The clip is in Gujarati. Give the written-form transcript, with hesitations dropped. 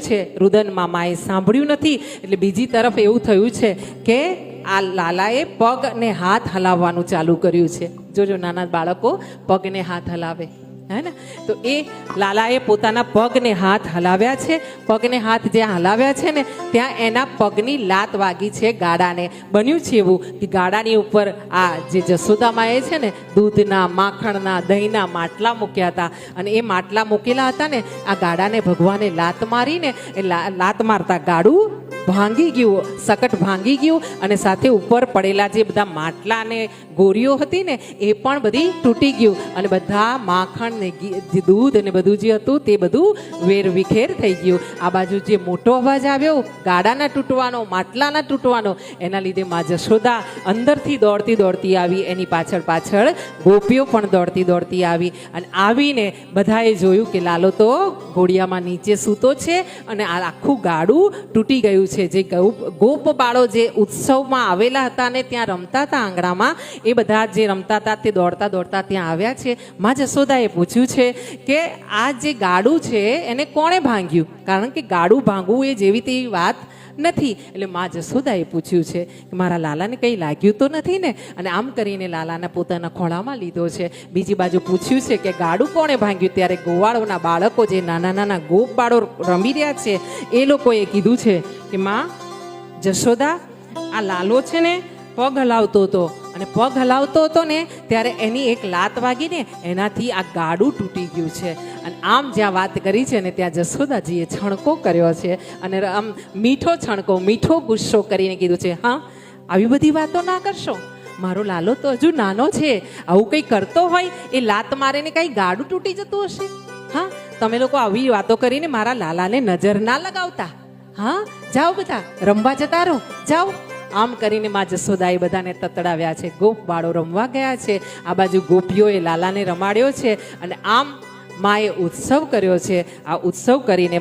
છે રુદનમાં માએ સાંભળ્યું નથી. એટલે બીજી તરફ એવું થયું છે કે આ લાલાએ પગ અને હાથ હલાવવાનું ચાલુ કર્યું છે. જોજો નાના બાળકો પગને હાથ હલાવે, હે ને? તો એ લાલાએ પોતાના પગને હાથ હલાવ્યા છે. પગને હાથ જ્યાં હલાવ્યા છે ને ત્યાં એના પગની લાત વાગી છે ગાડાને. બન્યું છે એવું કે ગાડાની ઉપર આ જે જશોદામાએ છે ને દૂધના, માખણના, દહીંના માટલા મૂક્યા હતા, અને એ માટલા મૂકેલા હતા ને આ ગાડાને ભગવાને લાત મારીને એ લાત મારતા ગાડું ભાંગી ગયું, સકટ ભાંગી ગયું, અને સાથે ઉપર પડેલા જે બધા માટલા ને ગોરીઓ હતી ને એ પણ બધી તૂટી ગયું, અને બધા માખણ ને દૂધ અને બધું જે હતું તે બધું વેરવિખેર થઈ ગયું. આ બાજુ જે મોટો અવાજ આવ્યો ગાડાના તૂટવાનો, માટલાના તૂટવાનો, એના લીધે માં જશોદા અંદરથી દોડતી દોડતી આવી. એની પાછળ પાછળ ગોપીઓ પણ દોડતી દોડતી આવી, અને આવીને બધાએ જોયું કે લાલો તો ઘોડિયામાં નીચે સૂતો છે અને આ આખું ગાડું તૂટી ગયું છે. જે ગોપ બાળો જે ઉત્સવમાં આવેલા હતા ને ત્યાં રમતા હતા આંગણામાં, એ બધા જે રમતા હતા તે દોડતા દોડતા ત્યાં આવ્યા છે. માં જશોદાએ પૂછ્યું છે કે આ જે ગાડું છે એને કોણે ભાંગ્યું? કારણ કે ગાડું ભાંગવું એ જેવી તેવી વાત નથી. એટલે માં જશોદાએ પૂછ્યું છે કે મારા લાલાને કંઈ લાગ્યું તો નથી ને? અને આમ કરીને લાલાને પોતાના ખોળામાં લીધો છે. બીજી બાજુ પૂછ્યું છે કે ગાડું કોણે ભાંગ્યું? ત્યારે ગોવાળોના બાળકો જે નાના નાના ગોપ બાળો રમી રહ્યા છે એ લોકોએ કીધું છે કે માં જશોદા, આ લાલો છે ને પગ હલાવતો હતો, અને પગ હલાવતો હતો ને ત્યારે એની એક લાત વાગીને એનાથી આ ગાડું તૂટી ગયું છે. અને આમ જ્યાં વાત કરી છે ને ત્યાં જશોદાજીએ છણકો કર્યો છે, અને આમ મીઠો છણકો, મીઠો ગુસ્સો કરીને કીધું છે, હા આવી બધી વાતો ના કરશો, મારો લાલો તો હજુ નાનો છે, આવું કંઈ કરતો હોય એ લાત મારે ને કંઈ ગાડું તૂટી જતું હશે? હા, તમે લોકો આવી વાતો કરીને મારા લાલાને નજર ના લગાવતા. હા, જાઓ બધા રમવા જતા રહો, જાઓ. આમ કરીને માં જશોદાએ બધાને તતડાવ્યા છે. ગોપ બાળો રમવા ગયા છે, આ બાજુ ગોપીઓએ લાલાને રમાડ્યો છે, અને આમ માએ ઉત્સવ કર્યો છે. આ ઉત્સવ કરીને